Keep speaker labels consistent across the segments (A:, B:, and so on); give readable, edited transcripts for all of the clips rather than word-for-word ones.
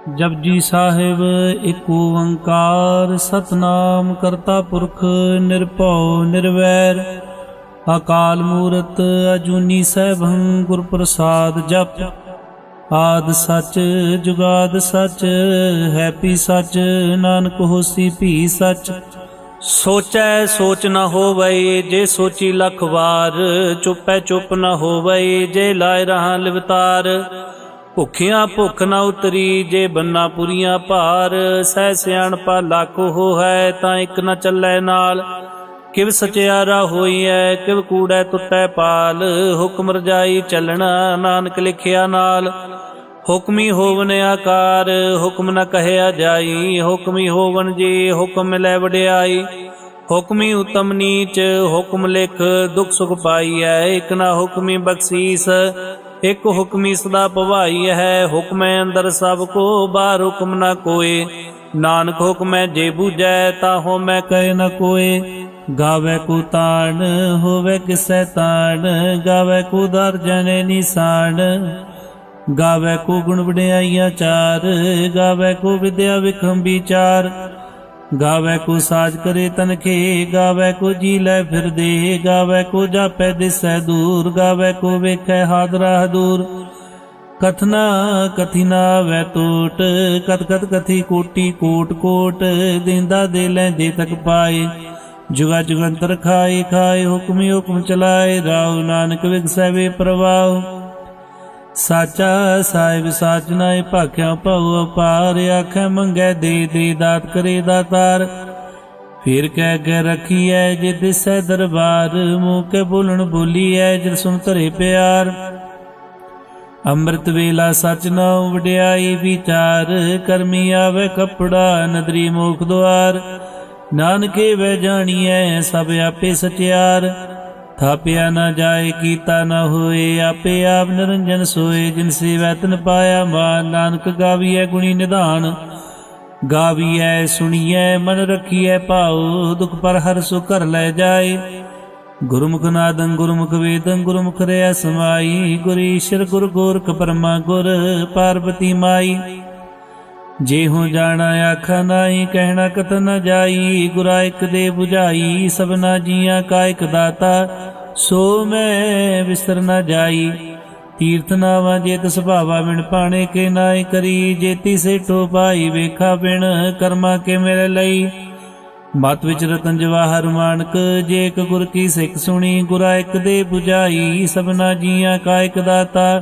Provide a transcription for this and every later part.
A: जपजी साहिब एक ओंकार सतनाम करता पुरख निरभउ निर्वैर अकाल मूरत अजूनी सैभं गुर प्रसाद जप आद सच जुगाद सच है पी सच नानक होसी भी सच। सोचै सोच न होवै जे सोची लख वार चुपै चुप न होवै जे लाए रहा लिवतार। भुखियां भुख न उतरी जे बन्ना पुरियां भार सह सियाणपा लाखो हो है तां इक न चलै नाल। किव सचियारा होई है किव कूड़ै टुटै पाल हुक्म रजाई चलना नानक लिखिया नाल। हुक्मी होवन आकार हुक्म न कहया जाई हुक्मी होवन जी हुक्म मिलै वड्याई। हुक्मी उत्तम नीच हुक्म लिख दुख सुख पाई है एक न हुक्मी बख्शीस एक हुक्मी सदा भवाई है। हुक्मै अंदर सब को बाहर हुक्म न कोय नानक हुक्मै जे बूझै ताहो मैं कहे न कोय। गावै को ताण होवै किसै ताण गावै को दर जने निशान। गावै को गुण वड्याइयां चार गावै को विद्या विखम विचार। गावै को साज करे तनखे गावै को जी लै फिर दे गावै को जापै दिसै दूर गावै को वेखै हादरा दूर। कथना कथी ना वै टोट कथ कथ कथी कोटि कोट कोट देंदा दे लैंदे तक पाए। जुगा जुगंतर खाए खाए हुक्मी हुक्म चलाए राव नानक विगसै वे प्रवाह। साचा साहिब साच नाए भाख्या भव अपार आखै मंगै दे दे दात करे दातार। फिर कह के रखी है जे दिसै दरबार मुँह के बोलन बोली है जिन सुन धरे प्यार। अमृत वेला सच नाउ वड्याई विचार करमी आवे कपड़ा नदरी मोख द्वार। नानके वह जानिए सब आपे सचियार थापिया न जाए कीता न होए आपे आप निरंजन सोए। जिनसे वैतन पाया मान नानक गाविए गुणी निधान। गाविए सुनिए मन रखिए पाओ दुख पर हर सुख कर ले जाए। गुरुमुख नादं गुरुमुख वेदं गुरुमुख रे समाई गुर ईश्वर गुर गोरख परमा गुर पार्वती माई। जे हो जाना आखा नाई कहना कथ न जाई गुरा एक दे बुझाई। सबना जिया का एक दाता सो मैं विसर न जाई। तीर्थ नावा जेत सुभावा बिन पाने के नाई करी जेती से टो पाई वेखा बिन कर्मा के मेरे लई। मत विच रतन जवाहर मानक जे एक गुर की सिख सुनी गुरा एक दे बुझाई। सबना जिया का एक दाता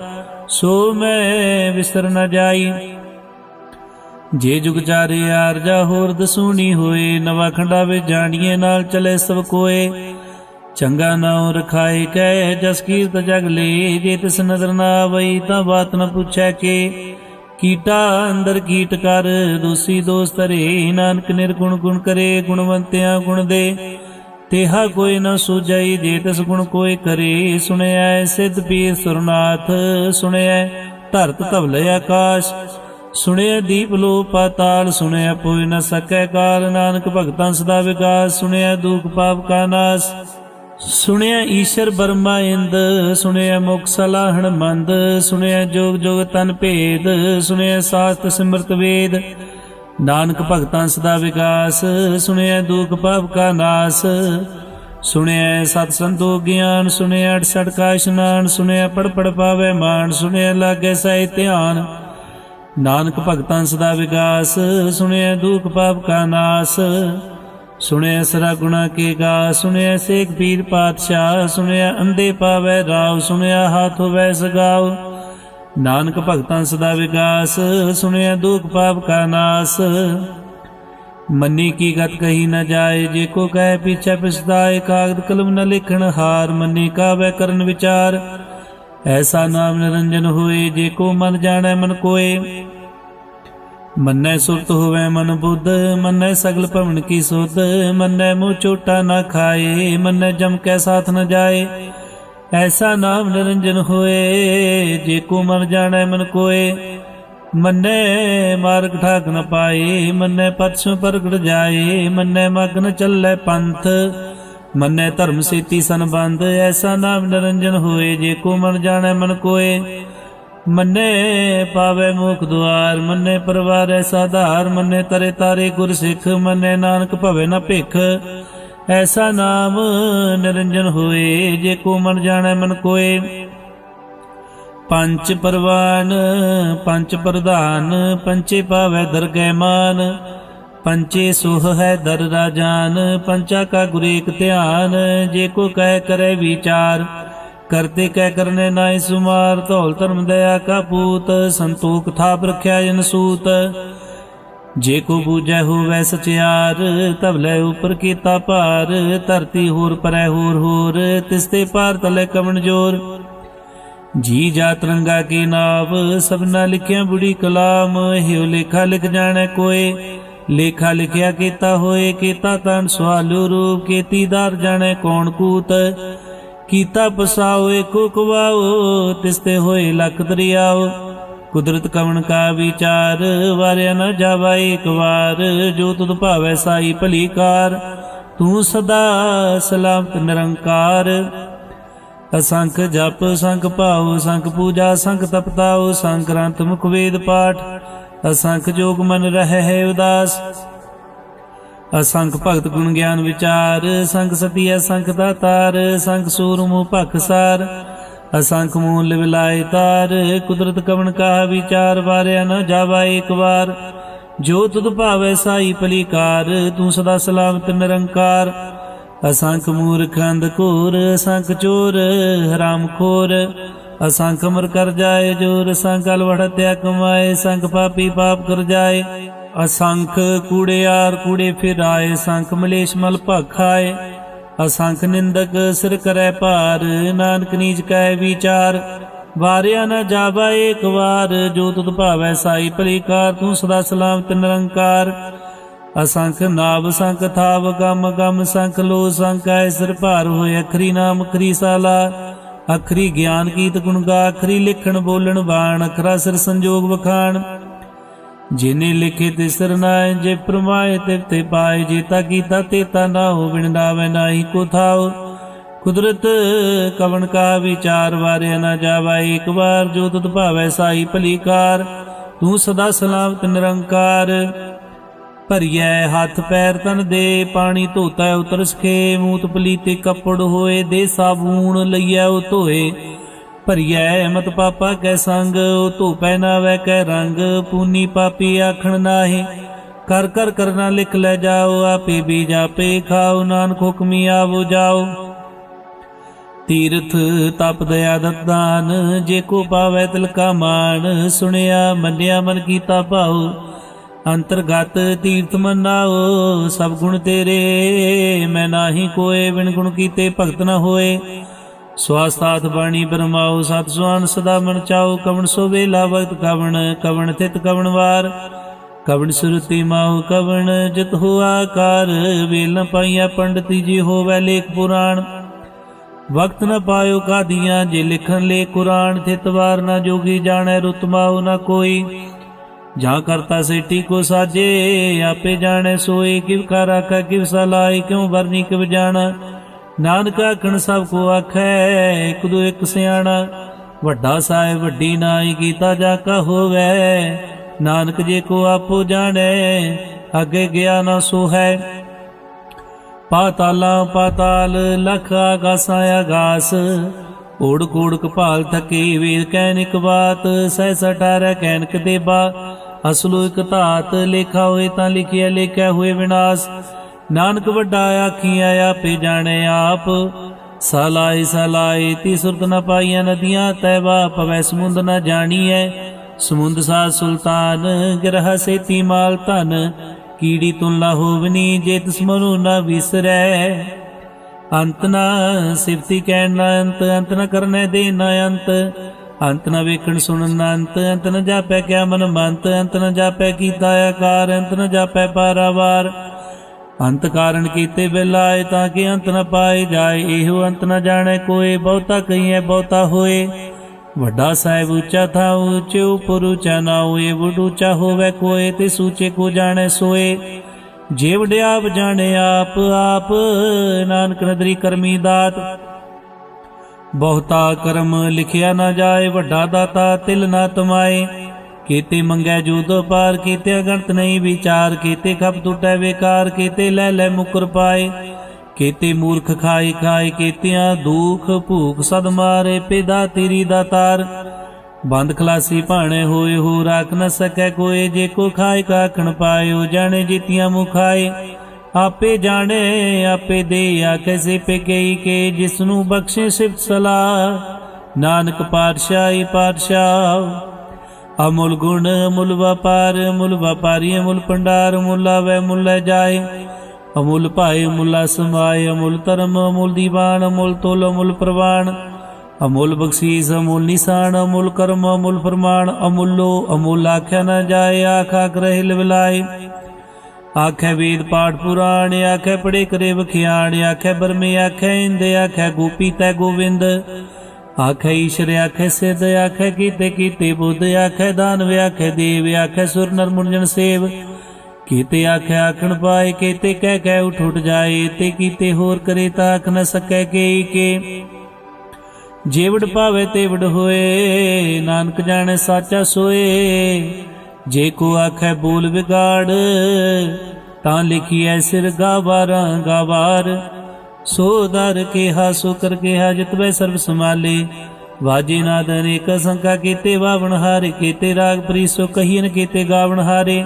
A: सो मैं विसर न जाई। जे जुग चारे आरजा होर दसूनी होए नवा खंडावे जानिए नाल चले सब कोए। चंगा नाउ रखाए कह जस कीरत जग ले जे तिस नजर ना आवई तां बात न पूछै के। कीटा अंदर कीट कर दोषी दोष तरे नानक निर्गुण गुण करे गुणवंतियां गुण दे। तेहा कोई न सूझई जे तिस गुण कोई करे। सुनया सिद्ध पीर सुरनाथ सुनया धरत धवल आकाश। सुनया दीप लो पाताल सुनया पोय न सकै काल। नानक भगतां सदा विकास सुनया दुख पाप का नाश। सुनया ईश्वर बर्मा इंद सुनया मुख सलाहण मंद। सुनया जोग जोग तन भेद सुनया शास्त्र सिमरत वेद। नानक भगतां सदा विकास सुनया दुख पाप का नाश। सुनया सत संतो ज्ञान सुनया 68 का इशनान। सुनया पढ़ पढ़ पावे मान सुनया लागे सही ध्यान। नानक भगतां सदा विकास सुनया दुख पाप का नाश। सुनया सरा गुणा के गा सुनया सेख पीर पातशाह। सुनया अंधे पावै राव सुनया हाथ होवै सगाव। नानक भगतां सदा विकास सुनया दुख पाप का नाश। मन्नी की गत कही न जाए जे को कह पीछे पछताए। कागद कलम न लिखण हार मन्नी का वै करन विचार। ऐसा नाम निरंजन होए जे को मन जाने मन कोय। मन्नै सुरत होवै मन बुद्ध मन्नै सगल भवन की सुध। मन्नै मुँह चोटा न खाए मन्नै जम कै साथ न जाए। ऐसा नाम निरंजन होए जे को मन जाने मन कोय। मन्नै मार्ग ठाक न पाए मन्नै पछों परगट जाए। मन्नै मग न चलै पंथ मन्नै धर्म सेती संबंध। ऐसा नाम निरंजन होए जे को मन जाने मन कोय। मन्ने पावे मुख द्वार, मन्ने परवार साधार, मन्ने तरे तारे गुर सिख, मन्ने नानक भवे न भिख। ऐसा नाम निरंजन होए, जे को मन जाने मन कोय। पंच परवान पंच प्रधान, पंचे पावे दरगह मान। पंचे सोह है दर राजान, पंचा का गुर एक ध्यान। जे को कह करे विचार, करते कह करने नाय सुमार। धौल धर्म दया का पूत, संतोख थाप रख्या जन सूत। जे को बूझै होवै सचियार, तब लै ऊपर कीता भार। धरती होर परै होर होर, तिसते पार तले कमन जोर। जी जा तरंगा की नाव, सबना लिखिया बुढ़ी कलाम। ह्यो लेखा लिख जाने कोय, लेखा लिखिया केता होए। केता तन सुहालू रूप, केतीदार जाने कौन कूत। कीता पसाओ एको कुवाओ, तिसते होए लख दरियाओ। कुदरत कवन का विचार, वारिया न जावा एक बार। जो तुद भावै साई भली कार, तू सदा सलामत निरंकार। असंख जप संख भाव, संख पूजा संख तपताओ। संख ग्रंथ मुख वेद पाठ, असंख जोग मन रहे है उदास। असंख भगत गुण ज्ञान विचार, संख सती असंख दातार। संख सूर मुँह पखसार, असंख मूल विलाय तार। कुदरत कवन का विचार, वारिया न जावा एक बार। जो तुद भावै साई भली कार, तू सदा सलामत निरंकार। असंख मूर्ख अंधकोर, असंख चोर हराम खोर। असंख अमर कर जाए जोर, संख अलवड़ हत्या कमाए। संख पापी पाप कर जाए, असंख कूड़े यार कूड़े फिराए। संख मलेश मल भखाए, असंख निंदक सिर करे पार। नानक नीच कह विचार, वारिया न जावा एक बार। जो तुद भावै साई भली कार, तू सदा सलामत निरंकार। असंख नाभ संख थाव गम गम, संख लो संख है सिर भार होए। अखरी नाम अखरी साला, अखरी ज्ञान गीत गुण गा। अखरी लिखण बोलण बाण, अखरा सिर संजोग वखाण। जिने लिखे ते सिर नाय, जे प्रमाए ते पाए। जेता कीता तेता ना हो, बिन नावे नाही को थाओ। कुदरत कवन का विचार, वारिया न जावा एक बार। जो तुद भावै साई भली कार, तू सदा सलामत निरंकार। भरिए हाथ पैर तन दे, पानी धोता उतर सके। मूत पलीते कपड़ होए, दे साबून लइया धोए। भरिए मत पापा कै संग, धो पहनावै कै रंग। पूनी पापी आखण नाहे, कर कर करना लिख ले जाओ। आपे बीज आपे खाओ, नानक हुक्मी आवो जाओ। तीर्थ तप दया दत्तान, जे को पावै तिल का मान। सुनिया मन्निया मन कीता भाओ, अंतर्गत तीर्थ मनाओ। सब गुण तेरे मैं नाही कोय, बिन गुण कीते भगत न होए। स्वास्थात बाणी बरमाओ, सत सुहान सदा मन चाओ। कवन सो वेला वक्त कवन, कवन थित कवन वार। कवन सुरति माओ कवन, जित हो आकार। वेल न पाइया पंडिती जी होवै लेख पुराण। वक्त न पायो कादियां, जे लिखन ले कुरान। थित वार न जोगी जाने, रुत माओ न कोई। जहाँ करता सेठी को साजे, आपे जाने सोए। किव का राखा किव सलाय, क्यों वरनी किव जाना। नानक आखण सब को आखै, एक दो एक सियाणा। वड्डा साहिब वड्डी नाई, कीता जाका होवै। नानक जे को आपो जाने, अगे गया न सो है। पाताला पाताल, लख आगासा आगास। ओढ़ कोड़ कपाल थके, वेद कैनिक बात। सहसा टारै कैनक देबा, असलो एक धात। लेखा होए तां लिखिया, लेखा होए विनाश। नानक वड्डा आखिया, आपे जाने आप। सालाए सालाए ती सुरत न पाइया, नदियां तैबा पवै समुंद न जानिए। समुंद सा सुल्तान, गिरह सेती माल धन। कीड़ी तुला होवनी, जे तिस मनु न विसरै। अंत न सिफती कहन न अंत, अंत न करने दे न अंत। अंत न वेखण सुनन अंत, अंत न जापै क्या मन मंत। अंत न जापै कीता आकार, अंत न जापै पारावार। अंत कारण कीते बिलाए, ताकि अंत न पाए जाए। एहो अंत न जाने कोय, बहुता कहिए बहुता होए। वड्डा साहिब ऊंचा था, ऊंचे ऊपर ऊंचा ना होए। बुढ़ ऊंचा होवे कोय, तिस ऊंचे को जाने सोए। जे वड्डे आप जाने आप, आप नानक नदरी करमी दात। ਬਹੁਤਾ ਕਰਮ ਲਿਖਿਆ ਨਾ ਜਾਏ, ਵੱਡਾ ਦਾਤਾ ਤਿਲ ਨਾ ਤਮਾਏ। ਕੀਤੇ ਮੰਗੈ ਜੂਤ ਪਾਰ, ਕੀਤੇ ਅਗਣਤ ਨਹੀਂ ਵਿਚਾਰ। ਕੀਤੇ ਖਪ ਟੁੱਟੈ ਵੇਕਾਰ, ਕੀਤੇ ਲੈ ਲੈ ਮੁਕਰ ਪਾਏ। ਕੀਤੇ ਮੂਰਖ ਖਾਈ ਖਾਏ, ਕੀਤਿਆਂ ਦੁਖ ਭੂਖ ਸਦ ਮਾਰੇ। ਪਿਦਾ ਤੇਰੀ ਦਾਤਾਰ ਬੰਦ ਖਲਾਸੀ ਭਾਣੇ ਹੋਏ, ਹੋ ਰਾਖ ਨ ਸਕੈ ਕੋਏ। ਜੇ ਕੋ ਖਾਏ ਕਾਖਣ ਪਾਇਓ, ਜਾਣੇ ਜੀਤੀਆਂ ਮੁਖਾਏ। ਆਪੇ ਜਾਣੇ ਆਪੇ ਦੇ, ਆਖੇ ਸੇ ਪੇਕਈ ਕੇ। ਜਿਸ ਨੂੰ ਬਖਸ਼ੇ ਸਿਫਤ ਸਲਾਹ, ਨਾਨਕ ਪਾਤਸ਼ਾਹੀ ਪਾਤਸ਼ਾਹ। ਅਮੁੱਲ ਗੁਣ ਅਮੁੱਲ ਵਪਾਰ, ਅਮੁੱਲ ਵਪਾਰੀ ਅਮੁੱਲ ਭੰਡਾਰ। ਅਮੁੱਲ ਆਵੈ ਅਮੁੱਲ ਲੈ ਜਾਏ, ਅਮੁੱਲ ਭਾਏ ਅਮੁੱਲਾ ਸਮਾਏ। ਅਮੁੱਲ ਧਰਮ ਅਮੁੱਲ ਦੀਵਾਨ, ਅਮੁੱਲ ਤੋਲ ਅਮੁੱਲ ਪ੍ਰਵਾਨ। ਅਮੁੱਲ ਬਖਸ਼ੀਸ ਅਮੁੱਲ ਨਿਸ਼ਾਨ, ਅਮੁੱਲ ਕਰਮ ਅਮੁੱਲ ਫਰਮਾਨ। ਅਮੁੱਲੋ ਅਮੁੱਲ ਆਖਿਆ ਨਾ ਜਾਏ, ਆਖ ਆਖ ਰਹੇ ਲਿਵਲਾਏ। ਆਖੈ ਵੇਦ ਪਾਠ ਪੁਰਾਣ, ਆਖੈ ਪੜੇ ਕਰੇ ਵਖਿਆਣ। ਆਖੈ ਬਰਮੇ ਆਖੈ ਇੰਦ, ਆਖੈ ਗੋਪੀ ਤੈ ਗੋਵਿੰਦ। ਆਖੈ ਈਸ਼ਰ ਆਖੈ ਸਿੱਧ, ਆਖੈ ਕੀਤੇ ਕੀਤੇ ਬੁੱਧ। ਆਖੈ ਦਾਨਵ ਆਖੈ ਦੇਵ, ਆਖੈ ਸੁਰ ਨਰ ਮੁਰਜਨ ਸੇਵ। ਕੀਤੇ ਆਖੈ ਆਖਣ ਪਾਏ, ਕੀਤੇ ਕਹਿ ਕਹਿ ਉਠ ਉਠ ਜਾਏ। ਤੇ ਕੀਤੇ ਹੋਰ ਕਰੇ ਤਾਂ ਆਖ ਨ ਸਕੈ ਕੇਈ ਕੇ। ਜੇਵੜ ਪਾਵੇ ਤੇਵੜ ਹੋਏ, ਨਾਨਕ ਜਾਣੈ ਸਾਚਾ ਸੋਏ। ਜੇ ਕੋ ਆਖੈ ਬੋਲ ਵਿਗਾੜ, ਤਾਂ ਲਿਖੀਐ ਸਿਰ ਗਾਵਾਰਾਂ ਗਾਵਾਰ। ਸੋ ਦਰ ਕਿਹਾ ਸੋ ਕਰ ਕਿਹਾ, ਜਿਤਵੈ ਸਰਬ ਸੰਭਾਲੇ। ਵਾਜੇ ਨਾਦ ਅਨੇਕ ਸੰਖਾ, ਕੀਤੇ ਵਾਵਣ ਹਾਰੇ। ਕੀਤੇ ਰਾਗ ਪ੍ਰੀਸੋ ਕਹੀਨ, ਕੀਤੇ ਗਾਵਣ ਹਾਰੇ।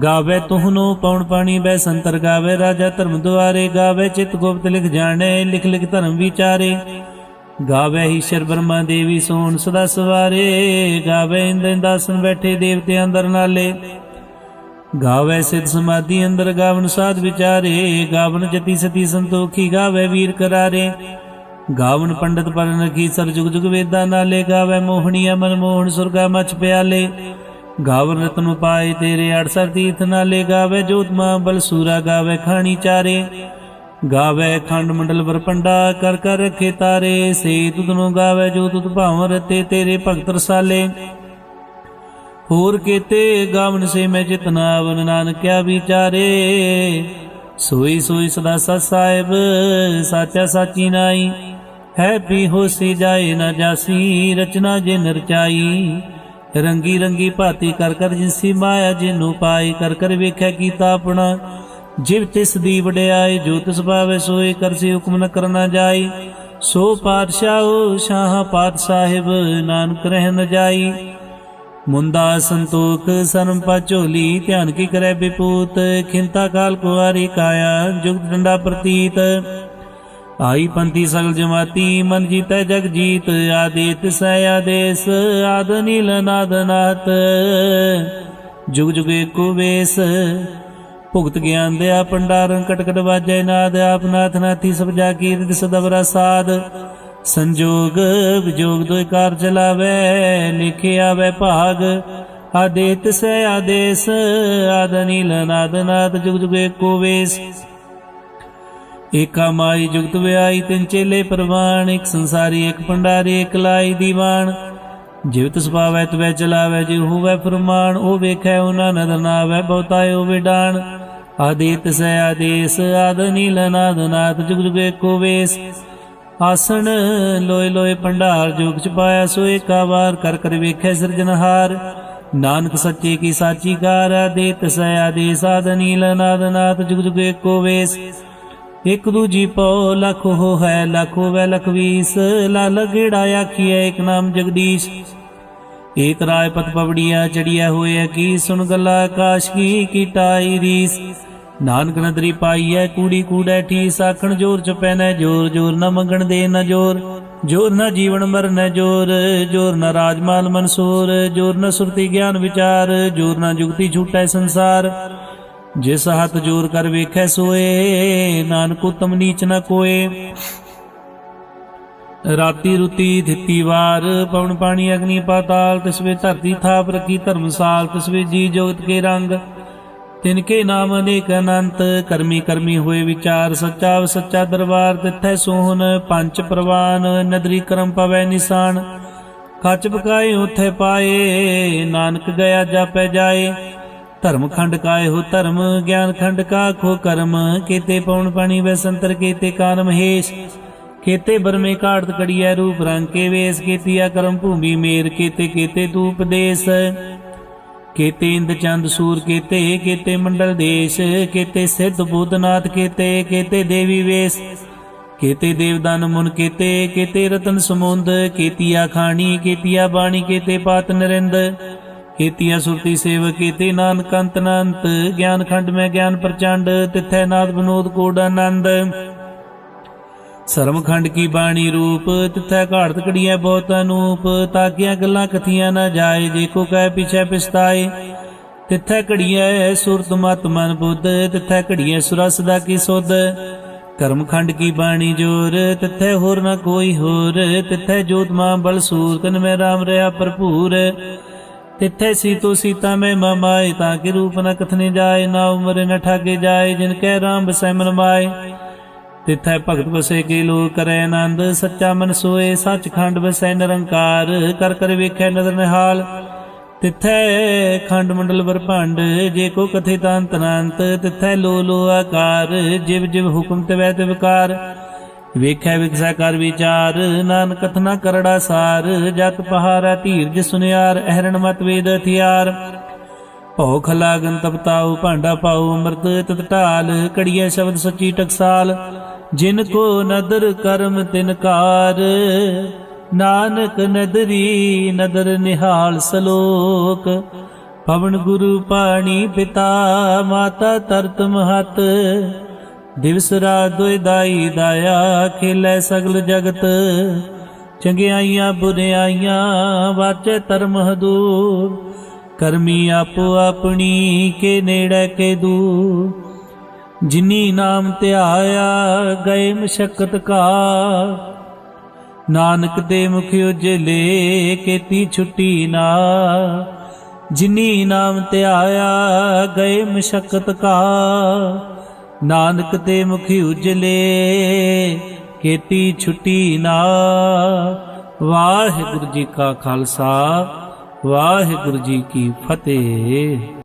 A: ਗਾਵੇ ਤੁਹਨੋ ਪਉਣ ਪਾਣੀ ਬੈ ਸੰਤਰ, ਗਾਵੇ ਰਾਜਾ ਧਰਮ ਦੁਆਰੇ। ਗਾਵੇ ਚਿਤ ਗੁਪਤ ਲਿਖ ਜਾਣੇ, ਲਿਖ ਲਿਖ ਧਰਮ ਵਿਚਾਰੇ। ਗਾਵੇ ਈਸ਼ਰ ਬ੍ਰਹਮਾ ਦੇਵੀ ਸੋਣ ਸਦਾ ਸਵਾਰੇ। ਗਾਵੇ ਇੰਦ ਇੰਦਾਸਨ ਬੈਠੇ ਦੇਵਤੇ ਅੰਦਰ ਨਾਲੇ। ਗਾਵੇ ਸਿਧ ਸਮਾਧੀ ਅੰਦਰ, ਗਾਵਨ ਸਾਧ ਵਿਚਾਰੇ। ਗਾਵਨ ਜਤੀ ਸਤੀ ਸੰਤੋਖੀ, ਗਾਵੇ ਵੀਰ ਕਰਾਰੇ। ਗਾਵਨ ਪੰਡਤ ਪਰਨ ਰਖੀ, ਸਰ ਜੁਗ ਜੁਗ ਵੇਦਾਂ ਨਾਲੇ। ਗਾਵੇ ਮੋਹਣੀਆ ਮਨ ਮੋਹਣ, ਸੁਰਗਾ ਮਛ ਪਿਆਲੇ। ਗਾਵਨ ਰਤਨ ਉਪਾਏ ਤੇਰੇ, 68 ਤੀਰਥ ਨਾਲੇ। ਗਾਵੇ ਜੋਤਮਾ ਬਲ ਸੂਰਾ, ਗਾਵੇ ਖਾਣੀ ਚਾਰੇ। ਗਾਵੇ ਖੰਡ ਮੰਡਲ ਵਰਪੰਡਾ, ਕਰ ਕਰ ਰਖੇ ਤਾਰੇ। ਸੇ ਤੁਧਨੋਂ ਗਾਵੇ ਜੋ ਤੁਧ ਭਾਵ ਰਤੇ, ਤੇਰੇ ਭਗਤ ਰਸਾਲੇ। ਹੋਰ ਕੀਤੇ ਗਾਵਨ ਸੇ ਮੈਂ ਜਿਤਨਾ, ਆਵਨ ਨਾਨਕਿਆ ਵਿਚਾਰੇ। ਸੋਈ ਸੋਈ ਸਦਾ ਸਤ ਸਾਹਿਬ, ਸਾਚਾ ਸਾਚੀ ਨਾਈ। ਹੈ ਪੀ ਹੋਸੀ ਜਾਏ ਨਾ ਜਾਸੀ, ਰਚਨਾ ਜਿਨ ਰਚਾਈ। ਰੰਗੀ ਰੰਗੀ ਭਾਤੀ ਕਰ ਕਰ ਜਿਨਸੀ ਮਾਇਆ, ਜਿਨੂੰ ਪਾਈ ਕਰ ਕਰ ਵੇਖਿਆ ਕੀਤਾ ਆਪਣਾ। ਜਿਵ ਤਿਸ ਦੀ ਵਡਿਆਈ, ਜੋ ਤਿਸ ਭਾਵੇ ਸੋਏ ਕਰਸੀ, ਹੁਕਮ ਨ ਕਰਨਾ ਜਾਈ। ਸੋ ਪਾਤਸ਼ਾਹ ਸ਼ਾਹ ਪਾਤ ਸਾਹਿਬ, ਨਾਨਕ ਰਹਿ ਨ ਜਾਈ। ਮੁੰਦਾ ਸੰਤੋਖ ਸਰਮ ਪਾ ਝੋਲੀ, ਧਿਆਨ ਕੀ ਕਰੈ ਬਿਪੂਤ। ਖਿੰਤਾ ਕਾਲ ਕੁਆਰੀ ਕਾਇਆ, ਜੁਗਤ ਡੰਡਾ ਪ੍ਰਤੀਤ। ਆਈ ਪੰਥੀ ਸਗਲ ਜਮਾਤੀ, ਮਨ ਜੀਤੈ ਜਗ ਜੀਤ। ਆਦੇਤ ਸੈ ਆਦੇਸ, ਆਦ ਨੀਲ ਨਾਦ ਨਾਤ। ਜੁਗ ਜੁਗ ਏਕੋ ਵੇਸ, ਭੁਗਤ ਗਿਆਨ ਦਿਆ ਭੰਡਾਰਨ। ਕਟਕਟ ਵਾਜੈ ਨਾਦ, ਆਪ ਨਾਥ ਨਾਥੀ ਸਭ ਜਾ ਕੀਰਤ ਸਦਬਰਾ ਸਾਧ। ਸੰਜੋਗ ਵਿਜੋਗ ਦੋਇ ਕਾਰ ਚਲਾਵੇ, ਲਿਖੇ ਆਵੇ ਭਾਗ। ਆਦੇਤ ਸੈ ਆਦੇਸ, ਆਦ ਨੀਲ ਨਾਦ ਨਾਦ। ਜੁਗ ਜੁਗ ਏਕੋ ਵੇਸ, ਏਕਾ ਮਾਈ ਜੁਗਤ ਵਿਆਈ। ਤਿੰਨ ਚੇਲੇ ਪ੍ਰਵਾਨ, ਇੱਕ ਸੰਸਾਰੀ ਇੱਕ ਭੰਡਾਰੀ, ਇੱਕ ਲਾਈ ਦੀਵਾਨ। ਜਿਵ ਤਿਸ ਪਾਵੈ ਤਵੈ ਚਲਾਵੈ, ਜਿਵ ਹੋਵੈ ਫਰਮਾਨ। ਉਹ ਵੇਖੈ ਉਹਨਾਂ ਨਦਰ ਨਾਵੈ, ਬਹੁਤਾਏ ਉਹ ਵਿਡਾਨ। ਆਦੇਤ ਸੈ ਆਦੇਸ, ਆਦ ਨੀਲ ਨਾਦ ਨਾਦ। ਜੁਗ ਜੁਗ ਏਕੋ ਵੇਸ, ਆਸਣ ਲੋਏ ਲੋਏ ਭੰਡਾਰ। ਜੋਗ ਚ ਪਾਇਆ ਸੋ ਏਕਾ ਵਾਰ, ਕਰ ਕਰ ਵੇਖੈ ਸਿਰਜਨਹਾਰ। ਨਾਨਕ ਸੱਚੇ ਕੀ ਸਾਚੀ ਕਾਰ, ਆਦੇਤ ਸੈ ਆਦੇਸ, ਆਦ ਨੀਲ ਨਾਦ ਨਾਦ। ਜੁਗ ਜੁਗ ਏਕੋ ਵੇਸ, ਇਕ ਦੂਜੀ ਪਉ ਲਖ ਹੋ ਹੈ, ਲਖ ਹੋਵੈ ਲਖ ਵੀਸ। ਲਾਲ ਗੇੜਾ ਆਖੀਐ ਇਕ ਨਾਮ ਜਗਦੀਸ਼। ਏਕ ਰਾਏ ਪਤ ਪਵੜੀਆ, ਚੜੀਐ ਹੋਏ ਕੀ। ਸੁਣ ਗੱਲਾ ਆਕਾਸ਼ ਕੀ, ਕੀਟਾਈ ਰੀਸ। ਨਾਨਕ ਨਦਰੀ ਪਾਈਐ, ਕੂੜੀ ਕੂੜੈ ਠੀਸ। ਆਖਣ ਜੋਰ ਚ ਪੈਨੈ ਜੋਰ, ਜੋਰ ਨ ਮੰਗਣ ਦੇ ਨ ਜੋਰ। ਜੋਰ ਨ ਜੀਵਨ ਮਰਨੈ ਜੋਰ, ਜੋਰ ਨ ਰਾਜਮਾਲ ਮਨਸੂਰ। ਜੋਰ ਨ ਸੁਰਤੀ ਗਿਆਨ ਵਿਚਾਰ, ਜੋਰ ਨ ਜੁਗਤੀ ਛੂਟੈ ਸੰਸਾਰ। ਜਿਸ ਹੱਥ ਜੋਰ ਕਰ ਵੇਖੈ ਸੋਏ, ਨਾਨਕ ਉਤਮ ਨੀਚ ਨ ਕੋਏ। ਰਾਤੀ ਰੁਤੀ ਦਿੱਤੀ ਵਾਰ, ਪਵਨ ਪਾਣੀ ਅਗਨੀ ਪਾਤਾਲ। ਤਿਸ ਵੇ ਧਰਤੀ ਥਾਪ ਰਖੀ ਧਰਮਸਾਲ। ਤਿਸ ਵੇ ਜੀ ਜੋਗਤ ਕੇ ਰੰਗ, ਤਿਨਕੇ ਨਾਮ ਅਨੇਕ ਅਨੰਤ। ਕਰਮੀ ਕਰਮੀ ਹੋਏ ਵਿਚਾਰ, ਸੱਚਾ ਸੱਚਾ ਦਰਬਾਰ। ਤਿੱਥੈ ਸੋਹਨ ਪੰਚ ਪ੍ਰਵਾਨ, ਨਦਰੀ ਕਰਮ ਪਵੈ ਨਿਸ਼ਾਨ। ਖਚ ਪਕਾਏ ਉਥੇ ਪਾਏ, ਨਾਨਕ ਗਿਆ ਜਾਪੈ ਜਾਏ। ਧਰਮ ਖੰਡ ਕਾਏ ਹੋ ਧਰਮ, ਗਿਆਨ ਖੰਡ ਕਾ ਖੋ ਕਰਮ। ਕੀਤੇ ਪਉਣ ਪਾਣੀ ਵੈ ਸੰਤਰ, ਕੀਤੇ ਕਾਨ ਮਹੇਸ਼। केते बरमे घाट कड़िया रूप रंग के वेश, केतिया कर्म भूमि मेर, केते केते तू उपदेश, केते इंद चंद सूर, केते केते मंडल देश, केते सिद्ध बुद्धनाथ, केते केते देवी वेश, केते देवदान मुन, केते केते रतन समुंद, केतिया खानी, केतिया बाणी, केते पात नरिंद, केतिया सुरती सेव, केते नानक अंत अनंत, ज्ञान खंड में ज्ञान प्रचंड, तिथै नाद विनोद कोड आनंद, सरम खंड की बाणी रूप, तिथै घाट कड़िया बहुत अनूप, ताकिया गल्लां कथियां न जाए, जेको कह पीछे पिछताए, तिथै घड़िया सुरत मत मन बुद्ध, तिथै घड़िया सुरस दा की सुध, कर्म खंड की बाणी जोर, तिथै होर न कोई होर, तिथै जोत मां बल सूर, तन में राम रहा भरपूर, तिथै सीतो सीता में ममाए, ताके रूप न कथने जाए, ना उम्र न ठाके जाए, जिनकै राम बसै मन माए, तिथै भगत बसे के लोग करे आनंद, सच्चा मन सोए सच खंड बसै निरंकार, कर कर वेखै नदर निहाल, तिथै खंड मंडल बरभंड, जे को कथे तांत अनंत, तिथै लो लो आकार, जिव जिव हुक्म तिवै तिवकार, वेखै विकसै कर विचार, नानक कथना करड़ा सार, जत पहारा धीरज सुनियार, अहरण मत वेद हथियार, भौख लागन तपताऊ, भांडा पाऊ अमृत तत ढाल, कड़िया शब्द सच्ची टकसाल, जिनको नदर कर्म तिनकार, नानक नदरी नदर निहाल सलोक, पवन गुरु पाणी पिता, माता तरत महत, दिवस रात दुई दाई दाया, खेलै सगल जगत, चंगियाइयां बुरियाइयां वाचे धर्म हदूर, करमी आपो अपनी के नेड़े के दूर, जिनी नाम ध्याया गए मशक्कत का, नानक दे मुख उजले केती छुट्टी ना, जिनी नाम ध्याया गए मशक्कत का, नानक दे मुख उजले केती छुट्टी ना। वाहिगुरु जी का खालसा, वाहिगुरु जी की फतेह।